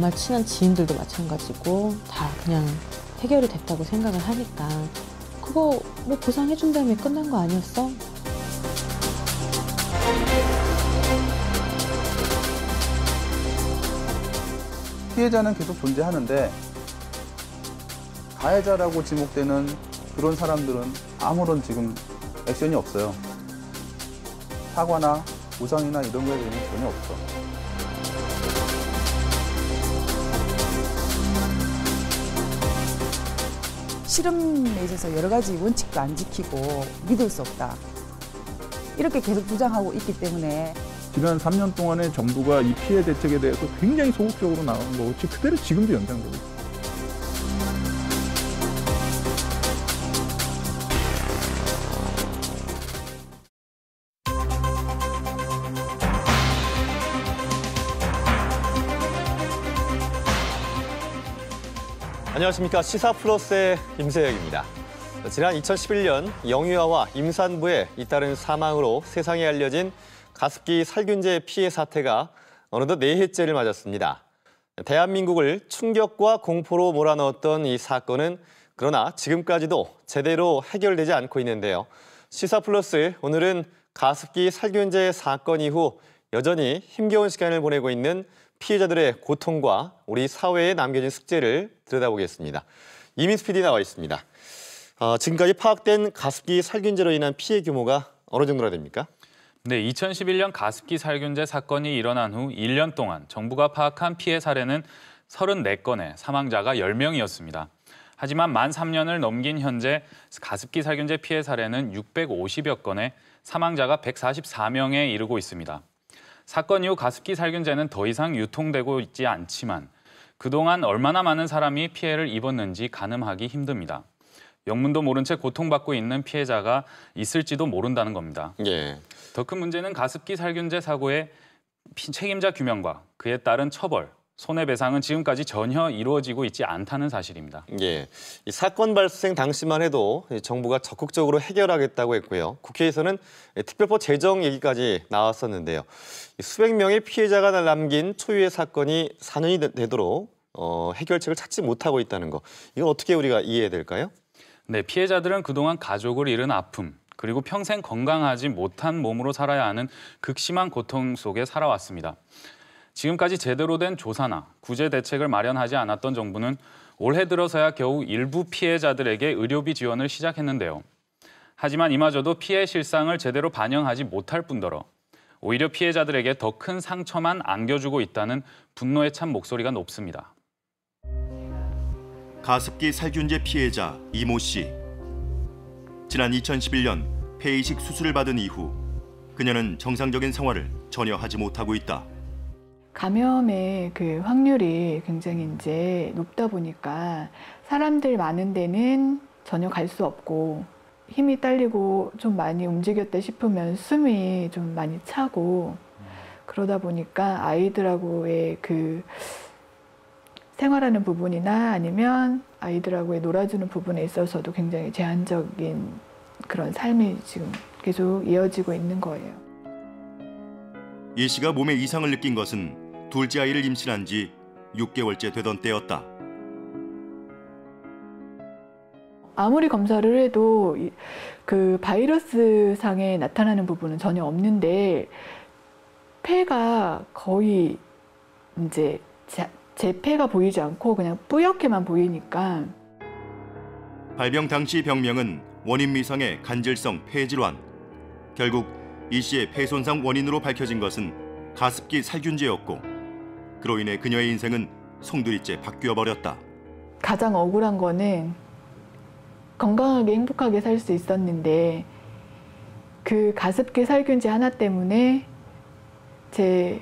정말 친한 지인들도 마찬가지고 다 그냥 해결이 됐다고 생각을 하니까 그거 뭐 보상해준 다음에 끝난 거 아니었어? 피해자는 계속 존재하는데 가해자라고 지목되는 그런 사람들은 아무런 지금 액션이 없어요. 사과나 보상이나 이런 거에 대해서는 전혀 없어. 실험에 있어서 여러 가지 원칙도 안 지키고 믿을 수 없다. 이렇게 계속 주장하고 있기 때문에 지난 3년 동안에 정부가 이 피해 대책에 대해서 굉장히 소극적으로 나온 거고 그대로 지금도 연장되고 있습니다. 안녕하십니까. 시사플러스의 임세혁입니다. 지난 2011년 영유아와 임산부의 잇따른 사망으로 세상에 알려진 가습기 살균제 피해 사태가 어느덧 4회째를 맞았습니다. 대한민국을 충격과 공포로 몰아넣었던 이 사건은 그러나 지금까지도 제대로 해결되지 않고 있는데요. 시사플러스 오늘은 가습기 살균제 사건 이후 여전히 힘겨운 시간을 보내고 있는 피해자들의 고통과 우리 사회에 남겨진 숙제를 들여다보겠습니다. 이민수 PD 나와 있습니다. 지금까지 파악된 가습기 살균제로 인한 피해 규모가 어느 정도나 됩니까? 네, 2011년 가습기 살균제 사건이 일어난 후 1년 동안 정부가 파악한 피해 사례는 34건에 사망자가 10명이었습니다. 하지만 만 3년을 넘긴 현재 가습기 살균제 피해 사례는 650여 건에 사망자가 144명에 이르고 있습니다. 사건 이후 가습기 살균제는 더 이상 유통되고 있지 않지만 그동안 얼마나 많은 사람이 피해를 입었는지 가늠하기 힘듭니다. 영문도 모른 채 고통받고 있는 피해자가 있을지도 모른다는 겁니다. 예. 더 큰 문제는 가습기 살균제 사고의 책임자 규명과 그에 따른 처벌, 손해배상은 지금까지 전혀 이루어지고 있지 않다는 사실입니다. 예, 이 사건 발생 당시만 해도 정부가 적극적으로 해결하겠다고 했고요. 국회에서는 특별법 제정 얘기까지 나왔었는데요. 수백 명의 피해자가 남긴 초유의 사건이 4년이 되도록 해결책을 찾지 못하고 있다는 거. 이건 어떻게 우리가 이해해야 될까요? 네, 피해자들은 그동안 가족을 잃은 아픔, 그리고 평생 건강하지 못한 몸으로 살아야 하는 극심한 고통 속에 살아왔습니다. 지금까지 제대로 된 조사나 구제 대책을 마련하지 않았던 정부는 올해 들어서야 겨우 일부 피해자들에게 의료비 지원을 시작했는데요. 하지만 이마저도 피해 실상을 제대로 반영하지 못할 뿐더러 오히려 피해자들에게 더 큰 상처만 안겨주고 있다는 분노에 찬 목소리가 높습니다. 가습기 살균제 피해자 이모 씨. 지난 2011년 폐이식 수술을 받은 이후 그녀는 정상적인 생활을 전혀 하지 못하고 있다. 감염의 그 확률이 굉장히 이제 높다 보니까 사람들 많은 데는 전혀 갈 수 없고 힘이 딸리고 좀 많이 움직였다 싶으면 숨이 좀 많이 차고 그러다 보니까 아이들하고의 그 생활하는 부분이나 아니면 아이들하고의 놀아주는 부분에 있어서도 굉장히 제한적인 그런 삶이 지금 계속 이어지고 있는 거예요. 이 씨가 몸에 이상을 느낀 것은 둘째 아이를 임신한 지 6개월째 되던 때였다. 아무리 검사를 해도 그 바이러스상에 나타나는 부분은 전혀 없는데 폐가 거의 이제 제 폐가 보이지 않고 그냥 뿌옇게만 보이니까. 발병 당시 병명은 원인 미상의 간질성 폐질환. 결국 이 씨의 폐 손상 원인으로 밝혀진 것은 가습기 살균제였고 그로 인해 그녀의 인생은 송두리째 바뀌어 버렸다. 가장 억울한 거는 건강하게 행복하게 살 수 있었는데 그 가습기 살균제 하나 때문에 제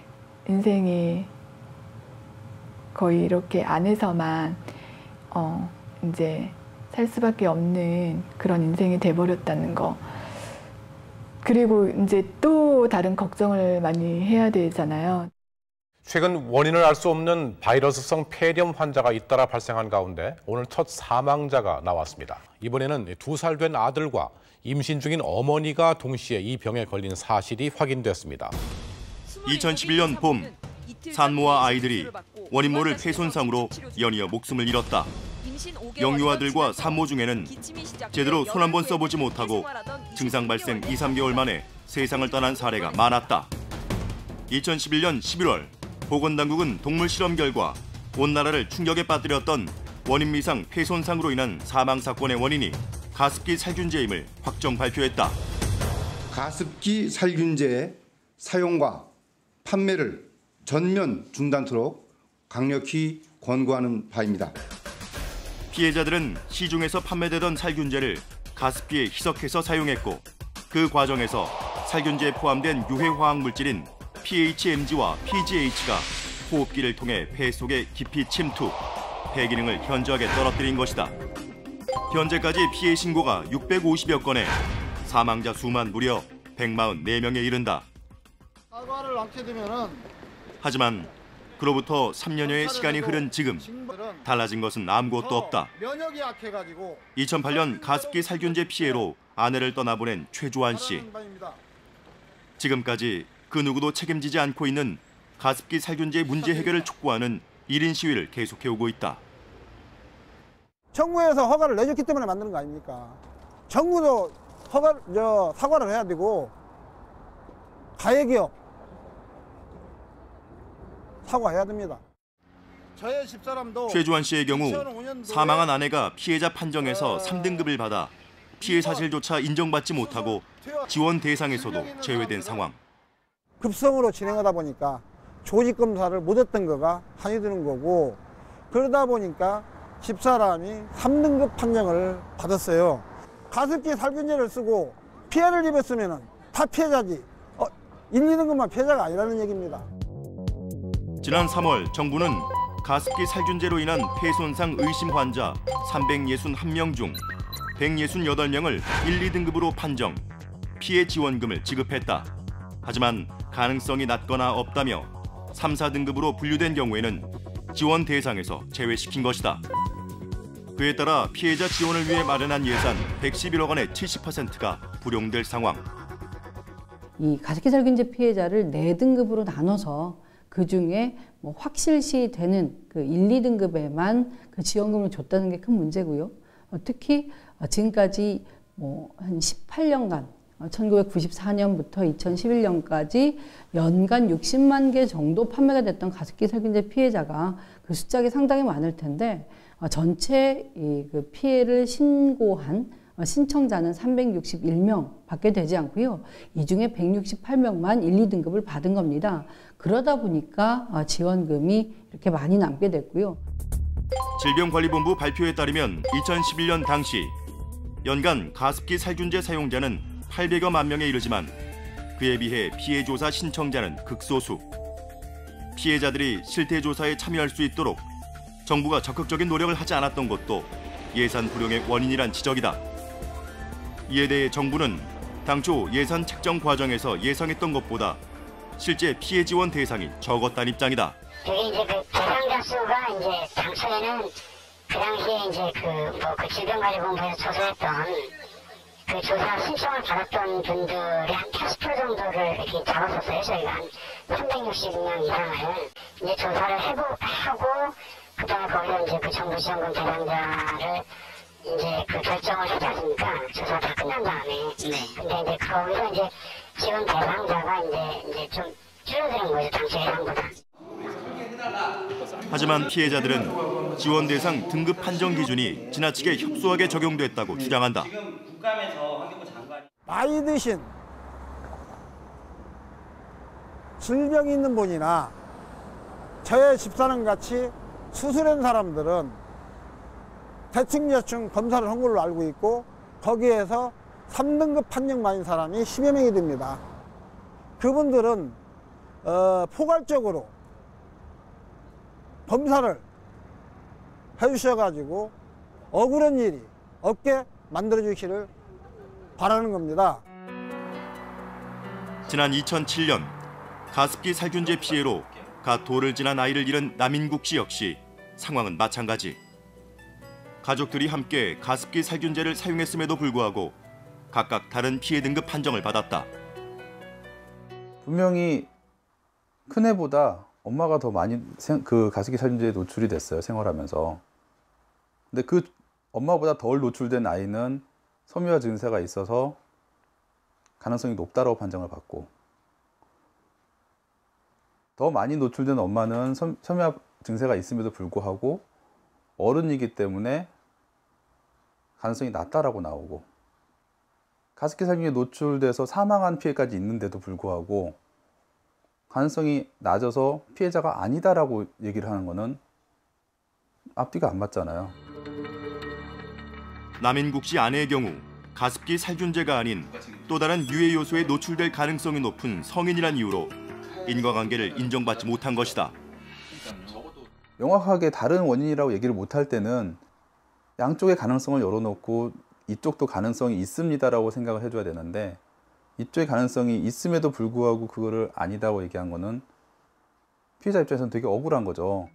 인생이 거의 이렇게 안에서만 이제 살 수밖에 없는 그런 인생이 돼버렸다는 거. 그리고 이제 또 다른 걱정을 많이 해야 되잖아요. 최근 원인을 알 수 없는 바이러스성 폐렴 환자가 잇따라 발생한 가운데 오늘 첫 사망자가 나왔습니다. 이번에는 2살 된 아들과 임신 중인 어머니가 동시에 이 병에 걸린 사실이 확인됐습니다. 2011년 봄 산모와 아이들이 원인 모를 폐손상으로 연이어 목숨을 잃었다. 영유아들과 산모 중에는 제대로 손 한 번 써보지 못하고 증상 발생 2, 3개월 만에 세상을 떠난 사례가 많았다. 2011년 11월 보건당국은 동물 실험 결과 온 나라를 충격에 빠뜨렸던 원인미상 폐손상으로 인한 사망 사건의 원인이 가습기 살균제임을 확정 발표했다. 가습기 살균제의 사용과 판매를 전면 중단토록 강력히 권고하는 바입니다. 피해자들은 시중에서 판매되던 살균제를 가습기에 희석해서 사용했고 그 과정에서 살균제에 포함된 유해 화학 물질인 PHMG와 PGH가 호흡기를 통해 폐 속에 깊이 침투, 폐 기능을 현저하게 떨어뜨린 것이다. 현재까지 피해 신고가 650여 건에 사망자 수만 무려 144명에 이른다. 사과를 않게 되면은 하지만 그로부터 3년여의 시간이 흐른 지금 달라진 것은 아무것도 없다. 면역이 약해가지고 2008년 가습기 살균제 피해로 아내를 떠나보낸 최조한 씨. 지금까지 그 누구도 책임지지 않고 있는 가습기 살균제 문제 해결을 촉구하는 1인 시위를 계속해오고 있다. 정부에서 허가를 내줬기 때문에 만드는 거 아닙니까? 정부도 사과를 해야 되고 가해기업 사과해야 됩니다. 저의 집사람도 최주환 씨의 경우 사망한 아내가 피해자 판정에서 3등급을 받아 피해 사실조차 인정받지 못하고 지원 대상에서도 제외된 상황. 급성으로 진행하다 보니까 조직 검사를 못했던 거가 한이 드는 거고 그러다 보니까 집사람이 3등급 판정을 받았어요. 가습기 살균제를 쓰고 피해를 입었으면 다 피해자지 1, 2등급만 피해자가 아니라는 얘기입니다. 지난 3월 정부는 가습기 살균제로 인한 폐손상 의심 환자 361명 중 168명을 1, 2등급으로 판정, 피해 지원금을 지급했다. 하지만 가능성이 낮거나 없다며 3, 4등급으로 분류된 경우에는 지원 대상에서 제외시킨 것이다. 그에 따라 피해자 지원을 위해 마련한 예산 111억 원의 70%가 불용될 상황. 이 가습기 살균제 피해자를 4등급으로 나눠서 그중에 뭐 확실시 되는 그 1, 2등급에만 그 지원금을 줬다는 게 큰 문제고요. 특히 지금까지 뭐 한 18년간 1994년부터 2011년까지 연간 60만 개 정도 판매가 됐던 가습기 살균제 피해자가 그 숫자가 상당히 많을 텐데 전체 그 피해를 신고한 신청자는 361명밖에 되지 않고요. 이 중에 168명만 1, 2등급을 받은 겁니다. 그러다 보니까 지원금이 이렇게 많이 남게 됐고요. 질병관리본부 발표에 따르면 2011년 당시 연간 가습기 살균제 사용자는 800여만 명에 이르지만 그에 비해 피해 조사 신청자는 극소수. 피해자들이 실태 조사에 참여할 수 있도록 정부가 적극적인 노력을 하지 않았던 것도 예산 불용의 원인이란 지적이다. 이에 대해 정부는 당초 예산 책정 과정에서 예상했던 것보다 실제 피해 지원 대상이 적었다는 입장이다. 이게 이제 그 대상자 수가 이제 당초에는 그 당시에 이제 그 질병관리본부에서 조사했던 그 조사 신청을 받았던 분들의 한 80% 정도를 이렇게 잡았었어요. 저희가 한 360명 이상을 이제 조사를 하고 그다음에 거기서 이제 그 정부 지원금 대상자를 이제 그 결정을 하지 않습니까? 조사 다 끝난 다음에. 근데 이제 거기서 이제 지원 대상자가 이제 좀 줄어드는 거죠, 당시 예상보다. 하지만 피해자들은 지원 대상 등급 판정 기준이 지나치게 협소하게 적용됐다고 주장한다. 나이 드신 질병이 있는 분이나 저의 집사람 같이 수술한 사람들은 대충 검사를 한 걸로 알고 있고 거기에서 3등급 판정 받은 사람이 10여 명이 됩니다. 그분들은 포괄적으로 검사를 해주셔가지고 억울한 일이 없게 만들어주시기를 바라는 겁니다. 지난 2007년 가습기 살균제 피해로 갓 돌을 지난 아이를 잃은 남인국 씨 역시 상황은 마찬가지. 가족들이 함께 가습기 살균제를 사용했음에도 불구하고 각각 다른 피해 등급 판정을 받았다. 분명히 큰애보다 엄마가 더 많이 그 가습기 살균제에 노출이 됐어요, 생활하면서. 근데 그 엄마보다 덜 노출된 아이는 섬유화 증세가 있어서 가능성이 높다라고 판정을 받고, 더 많이 노출된 엄마는 섬유화 증세가 있음에도 불구하고 어른이기 때문에 가능성이 낮다라고 나오고, 가습기 살균제에 노출돼서 사망한 피해까지 있는데도 불구하고 가능성이 낮아서 피해자가 아니다라고 얘기를 하는 거는 앞뒤가 안 맞잖아요. 남인국 씨 아내의 경우 가습기 살균제가 아닌 또 다른 유해 요소에 노출될 가능성이 높은 성인이란 이유로 인과관계를 인정받지 못한 것이다. 명확하게 다른 원인이라고 얘기를 못할 때는 양쪽의 가능성을 열어놓고 이쪽도 가능성이 있습니다라고 생각을 해줘야 되는데, 이쪽의 가능성이 있음에도 불구하고 그거를 아니다고 얘기한 거는 피해자 입장에서는 되게 억울한 거죠.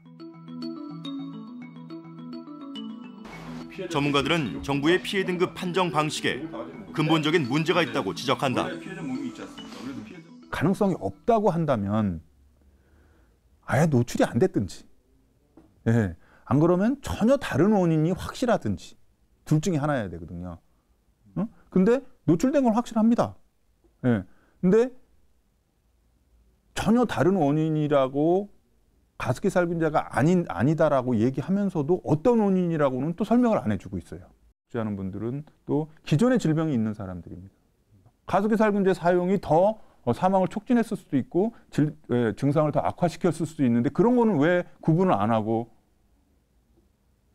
전문가들은 정부의 피해 등급 판정 방식에 근본적인 문제가 있다고 지적한다. 가능성이 없다고 한다면 아예 노출이 안 됐든지, 예, 안 그러면 전혀 다른 원인이 확실하든지 둘 중에 하나여야 되거든요. 근데 노출된 건 확실합니다. 예, 근데 전혀 다른 원인이라고 가습기 살균제가 아니다라고 얘기하면서도 어떤 원인이라고는 또 설명을 안 해주고 있어요. 하는 분들은 또 기존의 질병이 있는 사람들입니다. 가습기 살균제 사용이 더 사망을 촉진했을 수도 있고 증상을 더 악화시켰을 수도 있는데, 그런 거는 왜 구분을 안 하고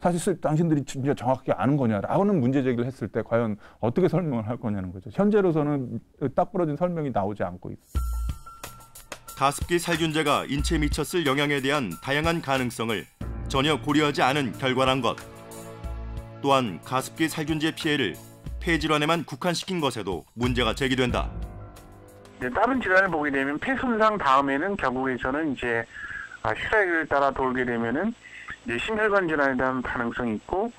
사실 당신들이 진짜 정확하게 아는 거냐라고는 문제 제기를 했을 때 과연 어떻게 설명을 할 거냐는 거죠. 현재로서는 딱 부러진 설명이 나오지 않고 있어요. 가습기 살균제가 인체에 미쳤을 영향에 대한 다양한 가능성을 전혀 고려하지 않은 결과란 것. 또한 가습기 살균제 피해를 폐 질환에만 국한시킨 것에도 문제가 제기된다. 다른 질환을 보게 되면 폐 손상 다음에는 결국에서는 이제 혈액을 따라 돌게 되면은 이제 심혈관 질환에 대한 가능성이 있고,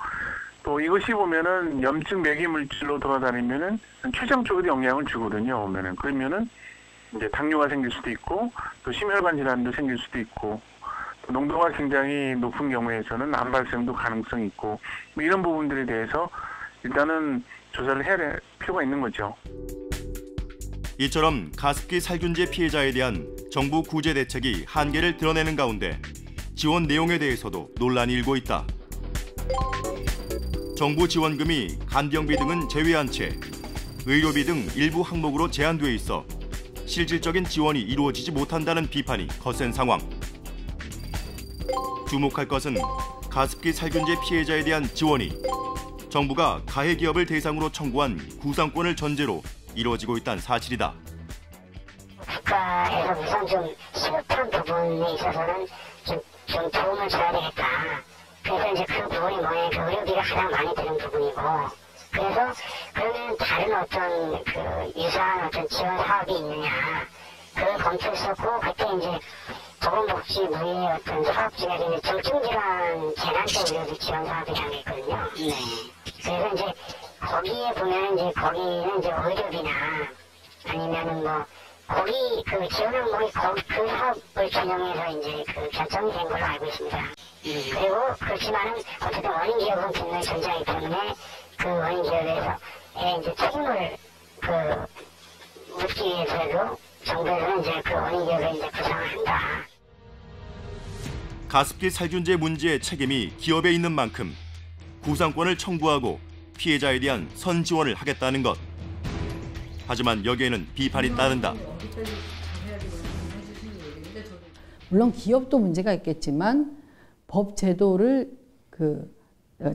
또 이것이 보면은 염증 매개 물질로 돌아다니면은 췌장 쪽에도 영향을 주거든요. 보면은 그러면은 이제 당뇨가 생길 수도 있고, 또 심혈관 질환도 생길 수도 있고, 또 농도가 굉장히 높은 경우에서는 암 발생도 가능성이 있고, 뭐 이런 부분들에 대해서 일단은 조사를 해야 될 필요가 있는 거죠. 이처럼 가습기 살균제 피해자에 대한 정부 구제 대책이 한계를 드러내는 가운데 지원 내용에 대해서도 논란이 일고 있다. 정부 지원금이 간병비 등은 제외한 채 의료비 등 일부 항목으로 제한돼 있어 실질적인 지원이 이루어지지 못한다는 비판이 거센 상황. 주목할 것은 가습기 살균제 피해자에 대한 지원이 정부가 가해 기업을 대상으로 청구한 구상권을 전제로 이루어지고 있다는 사실이다. 국가에서 우선 좀 시급한 부분에 있어서는 좀 도움을 줘야 되겠다. 그래서 이제 그 부분이 뭐냐면 그 의료비가 가장 많이 드는 부분이고, 그래서 그러면 다른 어떤 그 유사한 어떤 지원 사업이 있느냐, 그걸 검토했었고, 그때 이제 보건복지부의 어떤 사업 중에 정증질환 재난적 의료비 지원 사업이라는 게 있거든요. 네. 그래서 이제 거기에 보면 이제 거기는 이제 의료비나 아니면은 뭐 거기 그 지원 항목이 그 사업을 전용해서 이제 그 결정이 된 걸로 알고 있습니다. 그리고 그렇지만은 어쨌든 원인 기업은 분명히 존재하기 때문에 그 원인 기업에서 이제 책임을 그 묻기 위해서도 정부에서는 이제 그 원인 기업을 이제 구상을 한다. 가습기 살균제 문제의 책임이 기업에 있는 만큼 구상권을 청구하고 피해자에 대한 선지원을 하겠다는 것. 하지만 여기에는 비판이 따른다. 물론 기업도 문제가 있겠지만 법 제도를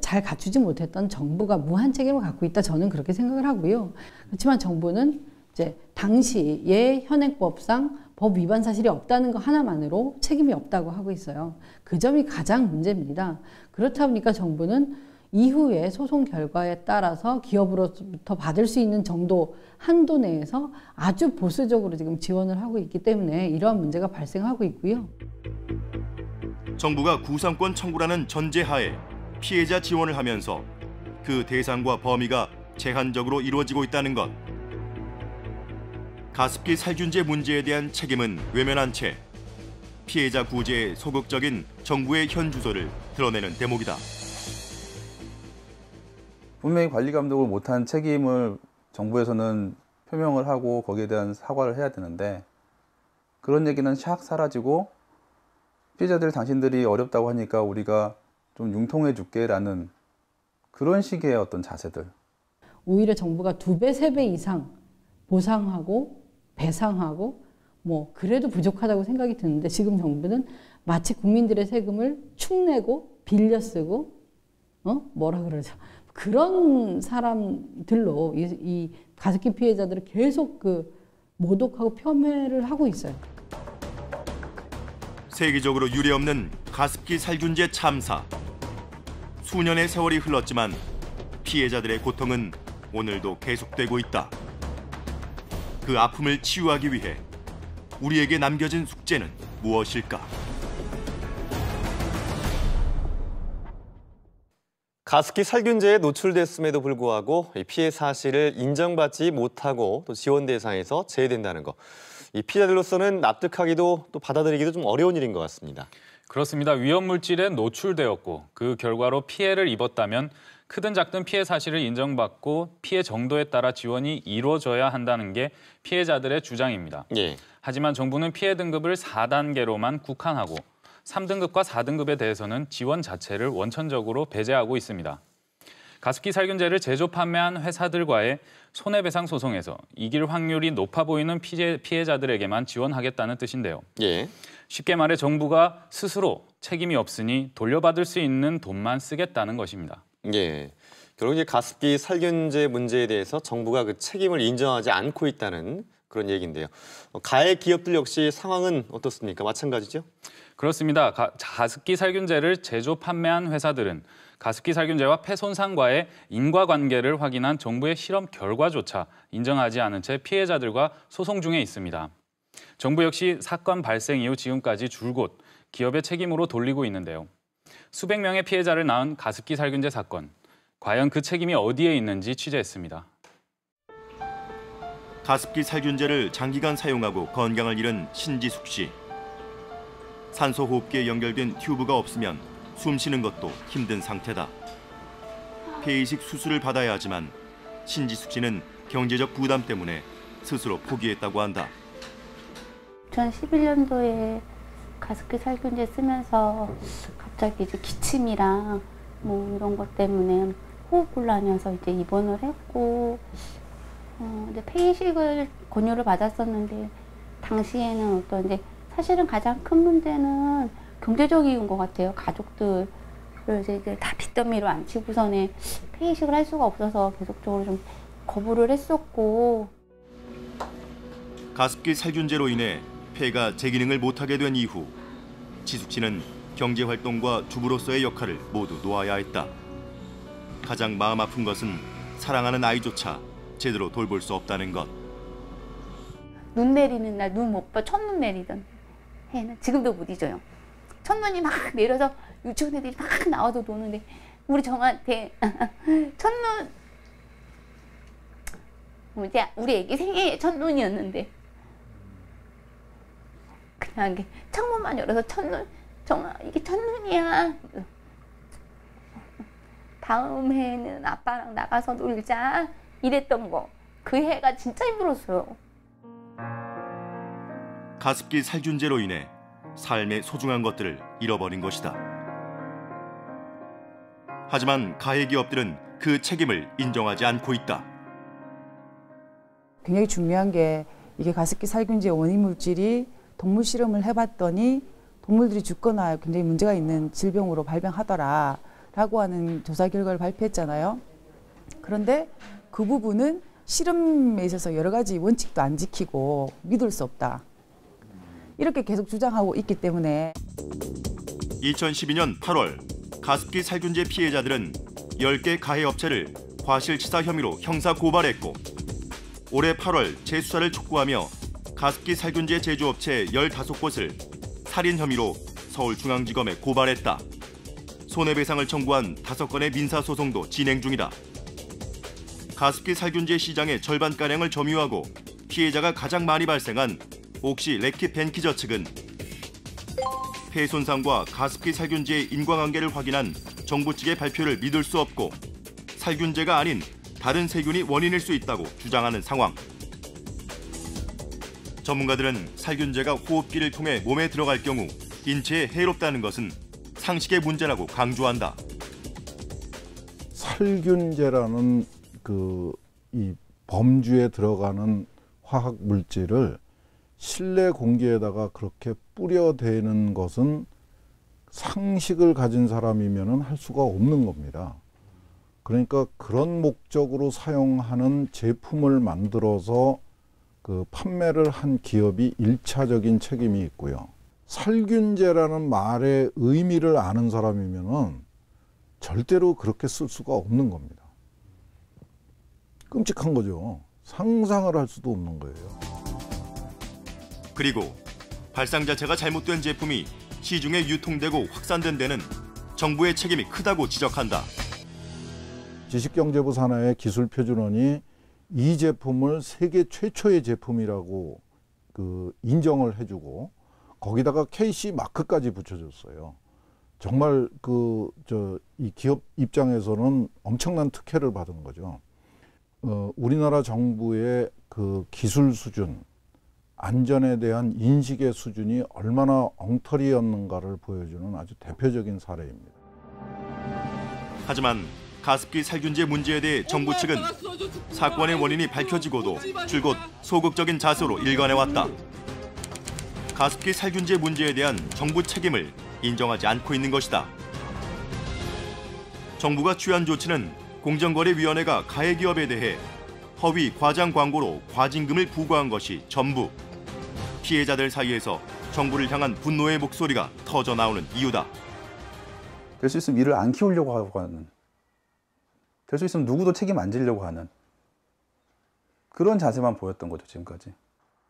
잘 갖추지 못했던 정부가 무한 책임을 갖고 있다, 저는 그렇게 생각을 하고요. 그렇지만 정부는 이제 당시의 현행법상 법 위반 사실이 없다는 것 하나만으로 책임이 없다고 하고 있어요. 그 점이 가장 문제입니다. 그렇다 보니까 정부는 이후에 소송 결과에 따라서 기업으로부터 받을 수 있는 정도 한도 내에서 아주 보수적으로 지금 지원을 하고 있기 때문에 이러한 문제가 발생하고 있고요. 정부가 구상권 청구라는 전제하에 피해자 지원을 하면서 그 대상과 범위가 제한적으로 이루어지고 있다는 것. 가습기 살균제 문제에 대한 책임은 외면한 채 피해자 구제에 소극적인 정부의 현 주소를 드러내는 대목이다. 분명히 관리 감독을 못한 책임을 정부에서는 표명을 하고 거기에 대한 사과를 해야 되는데 그런 얘기는 샥 사라지고 피해자들 당신들이 어렵다고 하니까 우리가 좀 융통해 줄게라는 그런 식의 어떤 자세들. 오히려 정부가 2배, 3배 이상 보상하고 배상하고 뭐 그래도 부족하다고 생각이 드는데 지금 정부는 마치 국민들의 세금을 축내고 빌려 쓰고 뭐라 그러죠? 그런 사람들로 이 가습기 피해자들을 계속 모독하고 폄훼를 하고 있어요. 세계적으로 유례없는 가습기 살균제 참사. 수년의 세월이 흘렀지만 피해자들의 고통은 오늘도 계속되고 있다. 그 아픔을 치유하기 위해 우리에게 남겨진 숙제는 무엇일까? 가습기 살균제에 노출됐음에도 불구하고 피해 사실을 인정받지 못하고 또 지원 대상에서 제외된다는 거. 이 피해자들로서는 납득하기도 또 받아들이기도 좀 어려운 일인 것 같습니다. 그렇습니다. 위험 물질에 노출되었고 그 결과로 피해를 입었다면 크든 작든 피해 사실을 인정받고 피해 정도에 따라 지원이 이루어져야 한다는 게 피해자들의 주장입니다. 예. 하지만 정부는 피해 등급을 4단계로만 국한하고 3등급과 4등급에 대해서는 지원 자체를 원천적으로 배제하고 있습니다. 가습기 살균제를 제조 판매한 회사들과의 손해배상 소송에서 이길 확률이 높아 보이는 피해자들에게만 지원하겠다는 뜻인데요. 예. 쉽게 말해 정부가 스스로 책임이 없으니 돌려받을 수 있는 돈만 쓰겠다는 것입니다. 예. 결국 이제 가습기 살균제 문제에 대해서 정부가 그 책임을 인정하지 않고 있다는 그런 얘기인데요. 가해 기업들 역시 상황은 어떻습니까? 마찬가지죠? 그렇습니다. 가습기 살균제를 제조 판매한 회사들은 가습기 살균제와 폐손상과의 인과관계를 확인한 정부의 실험 결과조차 인정하지 않은 채 피해자들과 소송 중에 있습니다. 정부 역시 사건 발생 이후 지금까지 줄곧 기업의 책임으로 돌리고 있는데요. 수백 명의 피해자를 낳은 가습기 살균제 사건. 과연 그 책임이 어디에 있는지 취재했습니다. 가습기 살균제를 장기간 사용하고 건강을 잃은 신지숙 씨. 산소 호흡기에 연결된 튜브가 없으면 숨 쉬는 것도 힘든 상태다. 폐이식 수술을 받아야 하지만 신지숙 씨는 경제적 부담 때문에 스스로 포기했다고 한다. 2011년도에 가습기 살균제 쓰면서 갑자기 이제 기침이랑 뭐 이런 것 때문에 호흡곤란이어서 이제 입원을 했고, 이제 폐이식을 권유를 받았었는데 당시에는 어떤 이제 사실은 가장 큰 문제는 경제적인 것 같아요. 가족들을 이제 다 빚더미로 앉히고서는 폐이식을 할 수가 없어서 계속적으로 좀 거부를 했었고. 가습기 살균제로 인해 폐가 제 기능을 못하게 된 이후 지숙 씨는 경제활동과 주부로서의 역할을 모두 놓아야 했다. 가장 마음 아픈 것은 사랑하는 아이조차 제대로 돌볼 수 없다는 것. 눈 내리는 날 눈 못 봐. 첫눈 내리던 해는 지금도 못 잊어요. 첫눈이 막 내려서 유치원 애들이 막 나와서 노는데 우리 정한테 첫눈, 이제 우리 애기 생애 첫눈이었는데 그냥 이게 창문만 열어서 첫눈, 정아 이게 첫눈이야. 다음 해는 아빠랑 나가서 놀자 이랬던 거. 그 해가 진짜 힘들었어요. 가습기 살균제로 인해 삶의 소중한 것들을 잃어버린 것이다. 하지만 가해 기업들은 그 책임을 인정하지 않고 있다. 굉장히 중요한 게 이게 가습기 살균제 원인 물질이 동물 실험을 해봤더니 동물들이 죽거나 굉장히 문제가 있는 질병으로 발병하더라라고 하는 조사 결과를 발표했잖아요. 그런데 그 부분은 실험에 있어서 여러 가지 원칙도 안 지키고 믿을 수 없다. 이렇게 계속 주장하고 있기 때문에 2012년 8월 가습기 살균제 피해자들은 10개 가해 업체를 과실치사 혐의로 형사 고발했고 올해 8월 재수사를 촉구하며 가습기 살균제 제조업체 15곳을 살인 혐의로 서울중앙지검에 고발했다. 손해배상을 청구한 5건의 민사소송도 진행 중이다. 가습기 살균제 시장의 절반가량을 점유하고 피해자가 가장 많이 발생한 옥시 레킷 벤키저 측은 폐손상과 가습기 살균제의 인과관계를 확인한 정부 측의 발표를 믿을 수 없고 살균제가 아닌 다른 세균이 원인일 수 있다고 주장하는 상황. 전문가들은 살균제가 호흡기를 통해 몸에 들어갈 경우 인체에 해롭다는 것은 상식의 문제라고 강조한다. 살균제라는 이 범주에 들어가는 화학 물질을 실내 공기에다가 그렇게 뿌려대는 것은 상식을 가진 사람이면은 할 수가 없는 겁니다. 그러니까 그런 목적으로 사용하는 제품을 만들어서 판매를 한 기업이 일차적인 책임이 있고요. 살균제라는 말의 의미를 아는 사람이면은 절대로 그렇게 쓸 수가 없는 겁니다. 끔찍한 거죠. 상상을 할 수도 없는 거예요. 그리고 발상 자체가 잘못된 제품이 시중에 유통되고 확산된 데는 정부의 책임이 크다고 지적한다. 지식경제부 산하의 기술표준원이 이 제품을 세계 최초의 제품이라고 인정을 해주고 거기다가 KC 마크까지 붙여줬어요. 정말 이 기업 입장에서는 엄청난 특혜를 받은 거죠. 우리나라 정부의 기술 수준, 안전에 대한 인식의 수준이 얼마나 엉터리였는가를 보여주는 아주 대표적인 사례입니다. 하지만 가습기 살균제 문제에 대해 정부 측은 사건의 원인이 밝혀지고도 줄곧 소극적인 자세로 일관해왔다. 가습기 살균제 문제에 대한 정부 책임을 인정하지 않고 있는 것이다. 정부가 취한 조치는 공정거래위원회가 가해기업에 대해 허위 과장 광고로 과징금을 부과한 것이 전부. 피해자들 사이에서 정부를 향한 분노의 목소리가 터져나오는 이유다. 될 수 있으면 일을 안 키우려고 하고 하는, 될 수 있으면 누구도 책임 안 지려고 하는 그런 자세만 보였던 거죠, 지금까지.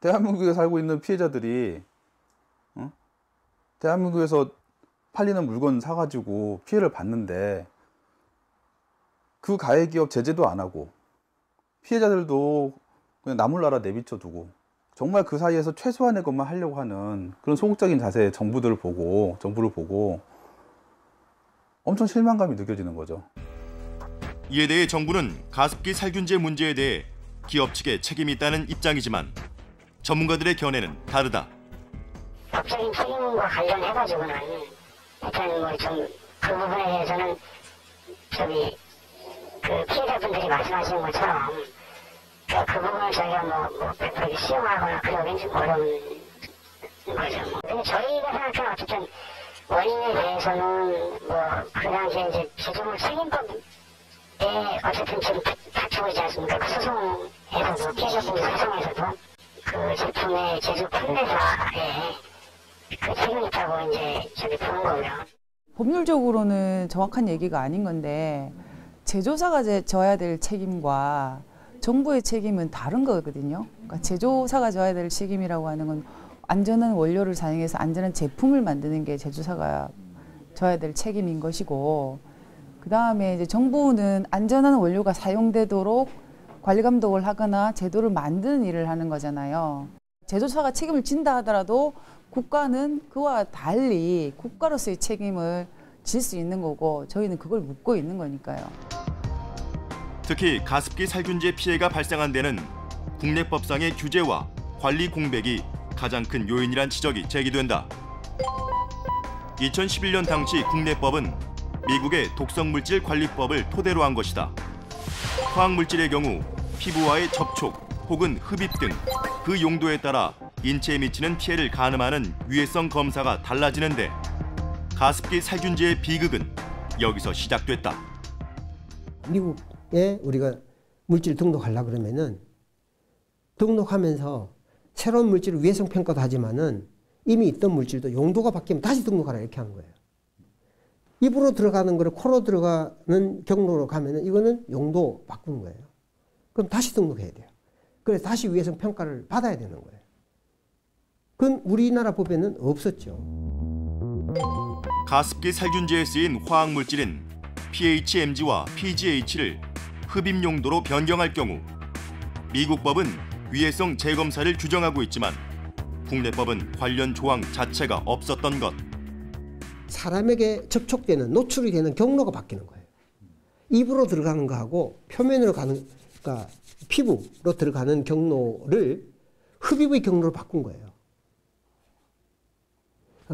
대한민국에 살고 있는 피해자들이 대한민국에서 팔리는 물건 사가지고 피해를 봤는데 그 가해기업 제재도 안 하고 피해자들도 그냥 나몰라라 내비쳐 두고 정말 그 사이에서 최소한의 것만 하려고 하는 그런 소극적인 자세의 정부를 보고 엄청 실망감이 느껴지는 거죠. 이에 대해 정부는 가습기 살균제 문제에 대해 기업 측에 책임이 있다는 입장이지만 전문가들의 견해는 다르다. 법적인 책임과 관련해가지고는 일단 그 부분에 대해서는 그 피해자분들이 말씀하시는 것처럼 그 부분을 저희가 100% 수용하거나 그러기는 좀 어려운 거죠. 근데 저희가 생각하는 어쨌든 원인에 대해서는 그 당시에 이제 제조물 책임법에 어쨌든 지금 다투고 있지 않습니까? 그 소송에서도 피해자분들 소송에서도 그 제품의 제조 판매사에 그 책임이 있다고 이제 저기 보는 거고요. 법률적으로는 정확한 얘기가 아닌 건데 제조사가 져야 될 책임과 정부의 책임은 다른 거거든요. 그러니까 제조사가 져야 될 책임이라고 하는 건 안전한 원료를 사용해서 안전한 제품을 만드는 게 제조사가 져야 될 책임인 것이고, 그 다음에 이제 정부는 안전한 원료가 사용되도록 관리 감독을 하거나 제도를 만드는 일을 하는 거잖아요. 제조사가 책임을 진다 하더라도 국가는 그와 달리 국가로서의 책임을 질 수 있는 거고 저희는 그걸 묻고 있는 거니까요. 특히 가습기 살균제 피해가 발생한 데는 국내법상의 규제와 관리 공백이 가장 큰 요인이란 지적이 제기된다. 2011년 당시 국내법은 미국의 독성물질 관리법을 토대로 한 것이다. 화학물질의 경우 피부와의 접촉 혹은 흡입 등 그 용도에 따라 인체에 미치는 피해를 가늠하는 유해성 검사가 달라지는데 가습기 살균제의 비극은 여기서 시작됐다. 미국에 우리가 물질 등록하려고 그러면은 등록하면서 새로운 물질을 위해성 평가도 하지만은 이미 있던 물질도 용도가 바뀌면 다시 등록하라 이렇게 하는 거예요. 입으로 들어가는 거를 코로 들어가는 경로로 가면은 이거는 용도 바꾸는 거예요. 그럼 다시 등록해야 돼요. 그래서 다시 위해성 평가를 받아야 되는 거예요. 그건 우리나라 법에는 없었죠. 가습기 살균제에 쓰인 화학물질인 PHMG와 PGH를 흡입 용도로 변경할 경우 미국 법은 위해성 재검사를 규정하고 있지만 국내법은 관련 조항 자체가 없었던 것. 사람에게 접촉되는 노출이 되는 경로가 바뀌는 거예요. 입으로 들어가는 거하고 표면으로 가는, 그러니까 피부로 들어가는 경로를 흡입의 경로로 바꾼 거예요.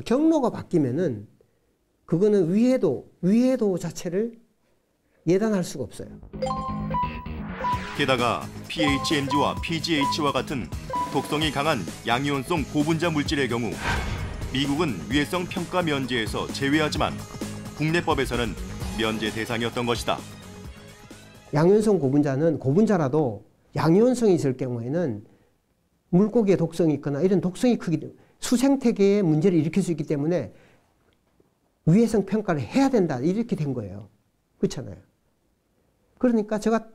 경로가 바뀌면은 그거는 위해도 자체를 예단할 수가 없어요. 게다가 PHMG와 PGH와 같은 독성이 강한 양이온성 고분자 물질의 경우 미국은 위해성 평가 면제에서 제외하지만 국내법에서는 면제 대상이었던 것이다. 양이온성 고분자는 고분자라도 양이온성이 있을 경우에는 물고기의 독성이 있거나 이런 독성이 크기 때문에 수생태계에 문제를 일으킬 수 있기 때문에 위해성 평가를 해야 된다 이렇게 된 거예요. 그렇잖아요. 그러니까 제가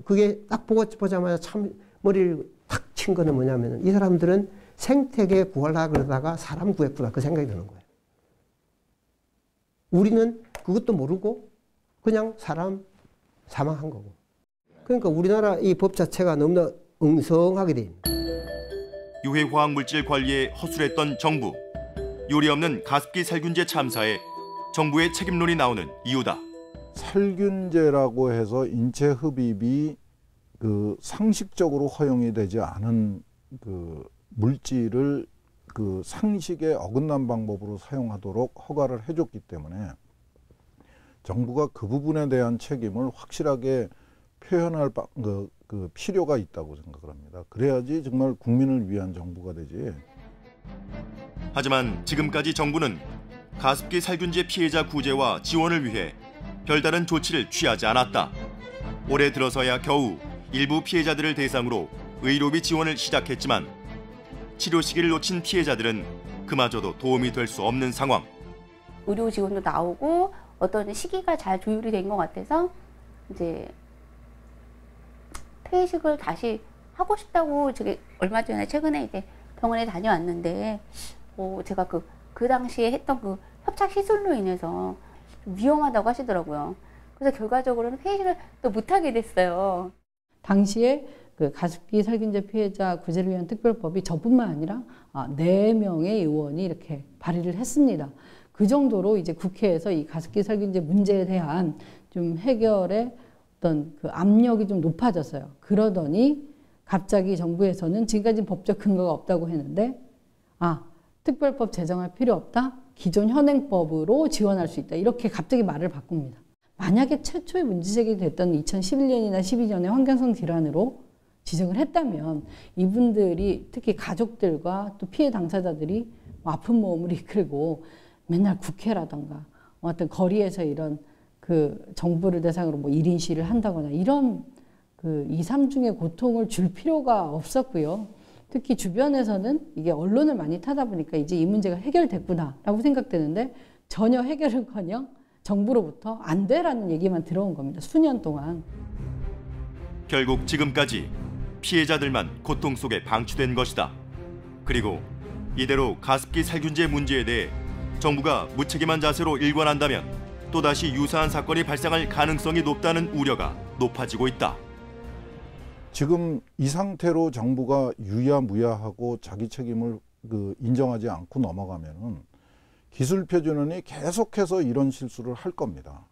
그게 딱 보자마자 참 머리를 탁 친 거는 뭐냐면 이 사람들은 생태계 구하려고 그러다가 사람 구했구나 그 생각이 드는 거예요. 우리는 그것도 모르고 그냥 사람 사망한 거고. 그러니까 우리나라 이 법 자체가 너무나 엉성하게 돼 있는 거예요. 유해 화학물질 관리에 허술했던 정부. 요리 없는 가습기 살균제 참사에 정부의 책임론이 나오는 이유다. 살균제라고 해서 인체 흡입이 그 상식적으로 허용이 되지 않은 그 물질을 그 상식에 어긋난 방법으로 사용하도록 허가를 해줬기 때문에 정부가 그 부분에 대한 책임을 확실하게 표현할 그 필요가 있다고 생각을 합니다. 그래야지 정말 국민을 위한 정부가 되지. 하지만 지금까지 정부는 가습기 살균제 피해자 구제와 지원을 위해 별다른 조치를 취하지 않았다. 올해 들어서야 겨우 일부 피해자들을 대상으로 의료비 지원을 시작했지만 치료 시기를 놓친 피해자들은 그마저도 도움이 될 수 없는 상황. 의료 지원도 나오고 어떤 시기가 잘 조율이 된 것 같아서 이제 퇴직을 다시 하고 싶다고 저게 얼마 전에 최근에 이제 병원에 다녀왔는데 제가 그 당시에 했던 그 협착 시술로 인해서 좀 위험하다고 하시더라고요. 그래서 결과적으로는 퇴직을 또 못하게 됐어요. 당시에 그 가습기 살균제 피해자 구제를 위한 특별법이 저뿐만 아니라 4명의 의원이 이렇게 발의를 했습니다. 그 정도로 이제 국회에서 이 가습기 살균제 문제에 대한 좀 해결의 어떤 그 압력이 좀 높아졌어요. 그러더니 갑자기 정부에서는 지금까지 법적 근거가 없다고 했는데 특별법 제정할 필요 없다. 기존 현행법으로 지원할 수 있다. 이렇게 갑자기 말을 바꿉니다. 만약에 최초의 문제제기 됐던 2011년이나 12년에 환경성 질환으로 지정을 했다면 이분들이 특히 가족들과 또 피해 당사자들이 아픈 몸을 이끌고 맨날 국회라던가 어떤 거리에서 이런 그 정부를 대상으로 1인 시위를 한다거나 이런 그 2, 3중의 고통을 줄 필요가 없었고요. 특히 주변에서는 이게 언론을 많이 타다 보니까 이제 이 문제가 해결됐구나라고 생각되는데 전혀 해결은커녕 정부로부터 안 돼라는 얘기만 들어온 겁니다. 수년 동안. 결국 지금까지 피해자들만 고통 속에 방치된 것이다. 그리고 이대로 가습기 살균제 문제에 대해 정부가 무책임한 자세로 일관한다면 또다시 유사한 사건이 발생할 가능성이 높다는 우려가 높아지고 있다. 지금 이 상태로 정부가 유야무야하고 자기 책임을 인정하지 않고 넘어가면은 기술표준원이 계속해서 이런 실수를 할 겁니다.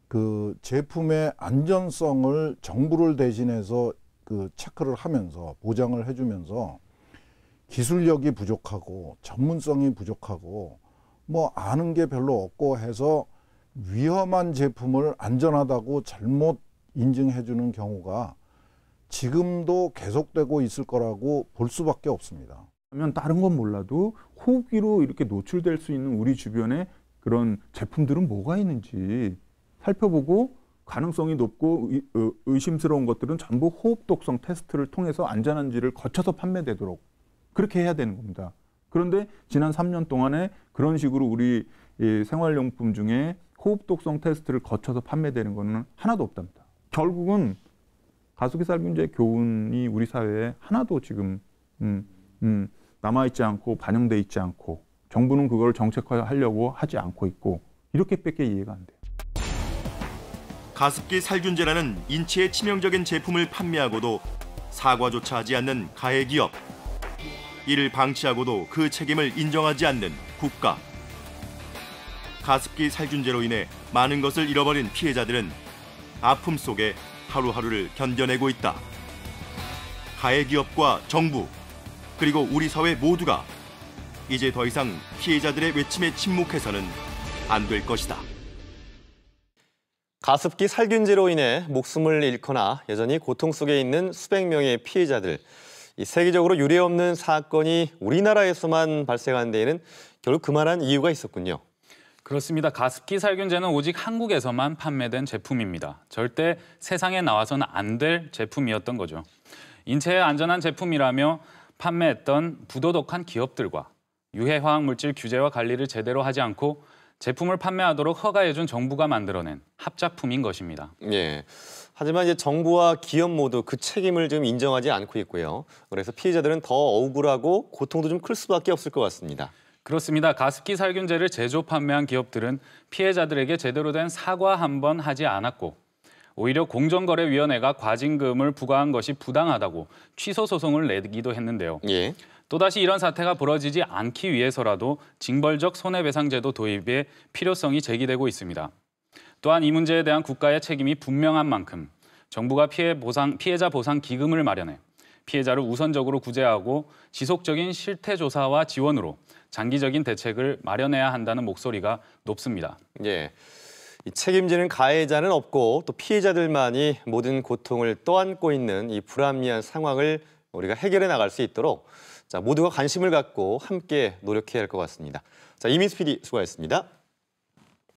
그 제품의 안전성을 정부를 대신해서 그 체크를 하면서 보장을 해주면서 기술력이 부족하고 전문성이 부족하고 뭐 아는 게 별로 없고 해서 위험한 제품을 안전하다고 잘못 인증해주는 경우가 지금도 계속되고 있을 거라고 볼 수밖에 없습니다. 그러면 다른 건 몰라도 호흡기로 이렇게 노출될 수 있는 우리 주변에 그런 제품들은 뭐가 있는지 살펴보고 가능성이 높고 의심스러운 것들은 전부 호흡 독성 테스트를 통해서 안전한지를 거쳐서 판매되도록 그렇게 해야 되는 겁니다. 그런데 지난 3년 동안에 그런 식으로 우리 생활용품 중에 호흡 독성 테스트를 거쳐서 판매되는 것은 하나도 없답니다. 결국은 가습기 살균제 교훈이 우리 사회에 하나도 지금 남아있지 않고 반영돼 있지 않고 정부는 그걸 정책화하려고 하지 않고 있고 이렇게밖에 이해가 안 돼요. 가습기 살균제라는 인체에 치명적인 제품을 판매하고도 사과조차 하지 않는 가해 기업. 이를 방치하고도 그 책임을 인정하지 않는 국가. 가습기 살균제로 인해 많은 것을 잃어버린 피해자들은 아픔 속에 하루하루를 견뎌내고 있다. 가해 기업과 정부, 그리고 우리 사회 모두가 이제 더 이상 피해자들의 외침에 침묵해서는 안 될 것이다. 가습기 살균제로 인해 목숨을 잃거나 여전히 고통 속에 있는 수백 명의 피해자들. 이 세계적으로 유례없는 사건이 우리나라에서만 발생한 데에는 결국 그만한 이유가 있었군요. 그렇습니다. 가습기 살균제는 오직 한국에서만 판매된 제품입니다. 절대 세상에 나와서는 안 될 제품이었던 거죠. 인체에 안전한 제품이라며 판매했던 부도덕한 기업들과 유해 화학물질 규제와 관리를 제대로 하지 않고 제품을 판매하도록 허가해준 정부가 만들어낸 합작품인 것입니다. 예. 하지만 이제 정부와 기업 모두 그 책임을 좀 인정하지 않고 있고요. 그래서 피해자들은 더 억울하고 고통도 좀 클 수밖에 없을 것 같습니다. 그렇습니다. 가습기 살균제를 제조 판매한 기업들은 피해자들에게 제대로 된 사과 한 번 하지 않았고 오히려 공정거래위원회가 과징금을 부과한 것이 부당하다고 취소 소송을 내기도 했는데요. 예. 또다시 이런 사태가 벌어지지 않기 위해서라도 징벌적 손해배상제도 도입의 필요성이 제기되고 있습니다. 또한 이 문제에 대한 국가의 책임이 분명한 만큼 정부가 피해자 보상 기금을 마련해 피해자를 우선적으로 구제하고 지속적인 실태 조사와 지원으로 장기적인 대책을 마련해야 한다는 목소리가 높습니다. 예. 이 책임지는 가해자는 없고 또 피해자들만이 모든 고통을 떠안고 있는 이 불합리한 상황을 우리가 해결해 나갈 수 있도록 모두가 관심을 갖고 함께 노력해야 할 것 같습니다. 이민수 PD 수고하셨습니다.